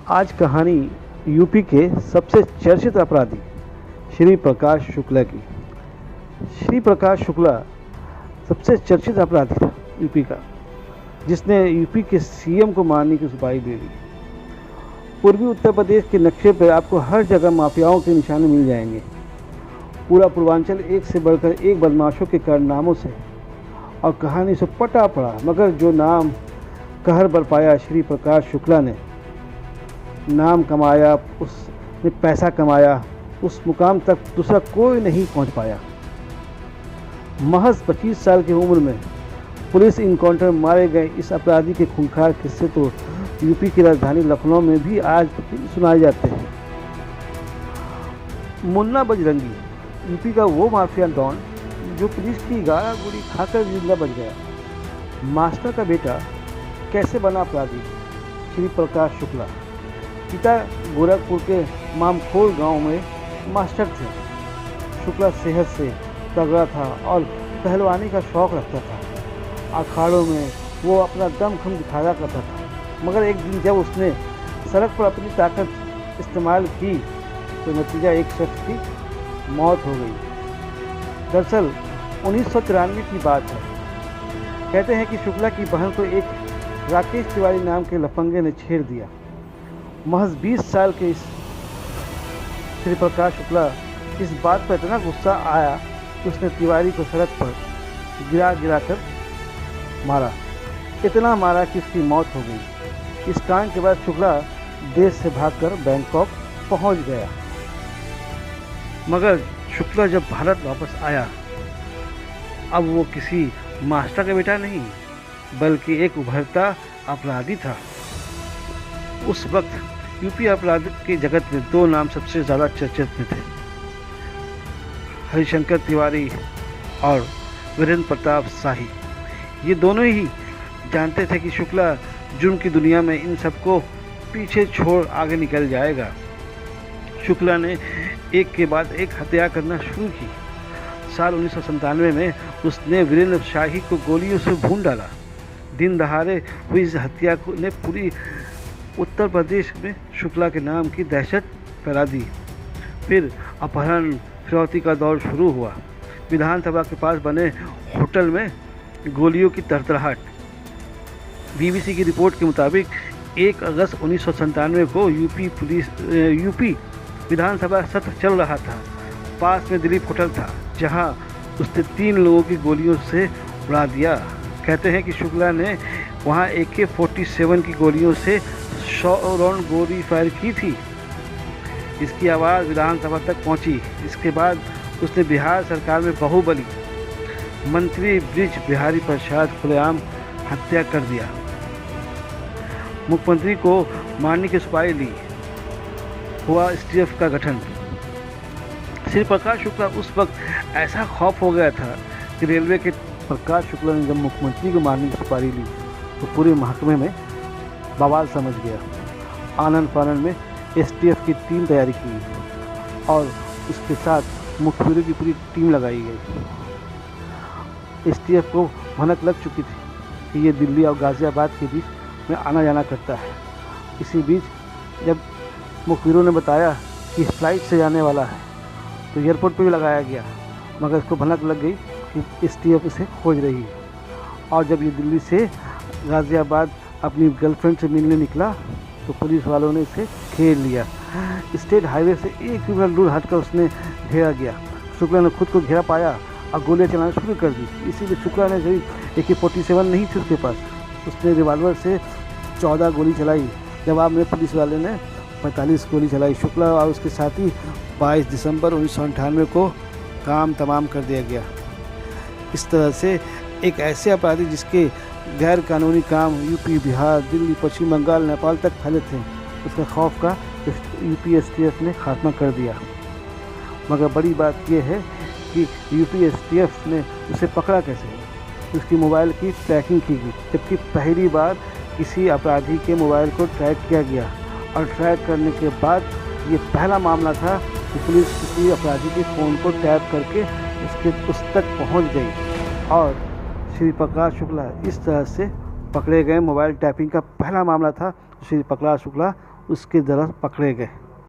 आज कहानी यूपी के सबसे चर्चित अपराधी श्री प्रकाश शुक्ला की। श्री प्रकाश शुक्ला सबसे चर्चित अपराधी था यूपी का, जिसने यूपी के सीएम को मारने की सुपारी दे दी। पूर्वी उत्तर प्रदेश के नक्शे पर आपको हर जगह माफियाओं के निशाने मिल जाएंगे। पूरा पूर्वांचल एक से बढ़कर एक बदमाशों के कारनामों से और कहानी से पटा पड़ा, मगर जो नाम कहर बरपाया श्री प्रकाश शुक्ला ने, नाम कमाया, उसने पैसा कमाया, उस मुकाम तक दूसरा कोई नहीं पहुंच पाया। महज 25 साल की उम्र में पुलिस इनकाउंटर मारे गए इस अपराधी के खूंखार किस्से तो यूपी की राजधानी लखनऊ में भी आज सुनाए जाते हैं। मुन्ना बजरंगी यूपी का वो माफिया डॉन जो पुलिस की गाला गुड़ी खाकर जिंदा बच गया। मास्टर का बेटा कैसे बना अपराधी? श्री प्रकाश शुक्ला पिता गोरखपुर के मामखोल गांव में मास्टर थे। शुक्ला सेहत से तगड़ा था और पहलवानी का शौक रखता था। अखाड़ों में वो अपना दमखम दिखाया करता था, मगर एक दिन जब उसने सड़क पर अपनी ताकत इस्तेमाल की तो नतीजा एक शख्स की मौत हो गई। दरअसल 1993 की बात है। कहते हैं कि शुक्ला की बहन को एक राकेश तिवारी नाम के लफंगे ने छेड़ दिया। महज 20 साल के इस श्री प्रकाश शुक्ला इस बात पर इतना गुस्सा आया कि उसने तिवारी को सड़क पर गिरा कर मारा। इतना मारा कि उसकी मौत हो गई। इस कांड के बाद शुक्ला देश से भागकर बैंकॉक पहुंच गया। मगर शुक्ला जब भारत वापस आया, अब वो किसी मास्टर का बेटा नहीं बल्कि एक उभरता अपराधी था। उस वक्त यूपी अपराध के जगत में दो नाम सबसे ज़्यादा चर्चित में थे, हरिशंकर तिवारी और वीरेंद्र प्रताप शाही। ये दोनों ही जानते थे कि शुक्ला जुर्म की दुनिया में इन सबको पीछे छोड़ आगे निकल जाएगा। शुक्ला ने एक के बाद एक हत्या करना शुरू की। साल 1997 में उसने वीरेंद्र शाही को गोलियों से भून डाला। दिन दहाड़े हुई इस हत्या ने पूरी उत्तर प्रदेश में शुक्ला के नाम की दहशत फैला दी। फिर अपहरण फिरौती का दौर शुरू हुआ। विधानसभा के पास बने होटल में गोलियों की तड़तड़ाहट। बीबीसी की रिपोर्ट के मुताबिक 1 अगस्त 1997 को यूपी विधानसभा सत्र चल रहा था। पास में दिलीप होटल था, जहां उसने 3 लोगों की गोलियों से उड़ा दिया। कहते हैं कि शुक्ला ने वहां AK-47 की गोलियों से 100 राउंड गोली फायर की थी। इसकी आवाज़ विधानसभा तक पहुंची। इसके बाद उसने बिहार सरकार में बाहुबली मंत्री ब्रिज बिहारी प्रसाद खुलेआम हत्या कर दिया। मुख्यमंत्री को मारने की सुपारी ली। हुआ STF का गठन। श्री प्रकाश शुक्ला उस वक्त ऐसा खौफ हो गया था कि रेलवे के प्रकाश शुक्ला ने जब मुख्यमंत्री को मारने की सुपारी ली तो पूरे महकमे में बवाल समझ गया। आनंद फानंद में STF की टीम तैयारी की और उसके साथ मुखबिरों की पूरी टीम लगाई गई। STF को भनक लग चुकी थी कि ये दिल्ली और गाज़ियाबाद के बीच में आना जाना करता है। इसी बीच जब मुखबिरों ने बताया कि फ्लाइट से जाने वाला है तो एयरपोर्ट पे भी लगाया गया, मगर इसको भनक लग गई कि STF इसे खोज रही है। और जब ये दिल्ली से गाज़ियाबाद अपनी गर्लफ्रेंड से मिलने निकला तो पुलिस वालों ने इसे घेर लिया। स्टेट हाईवे से 1 किलोमीटर दूर हटकर उसने घेरा गया। शुक्ला ने खुद को घेरा पाया और गोलियां चलाना शुरू कर दी। इसीलिए शुक्ला ने जब AK-47 नहीं थी उसके पास, उसने रिवाल्वर से 14 गोली चलाई। जवाब में पुलिस वाले ने 45 गोली चलाई। शुक्ला और उसके साथी 22 दिसंबर 1998 को काम तमाम कर दिया गया। इस तरह से एक ऐसे अपराधी जिसके गैर कानूनी काम यूपी, बिहार, दिल्ली, पश्चिम बंगाल, नेपाल तक फैले थे, उसके खौफ का यूपी STF ने खात्मा कर दिया। मगर बड़ी बात यह है कि यूपी STF ने उसे पकड़ा कैसे? उसकी मोबाइल की ट्रैकिंग की गई, जबकि पहली बार किसी अपराधी के मोबाइल को ट्रैक किया गया। और ट्रैक करने के बाद ये पहला मामला था कि पुलिस किसी अपराधी के फ़ोन को टैप करके उस तक पहुंच गई और श्री प्रकाश शुक्ला इस तरह से पकड़े गए। मोबाइल टैपिंग का पहला मामला था श्री प्रहलाद शुक्ला उसके तरफ पकड़े गए।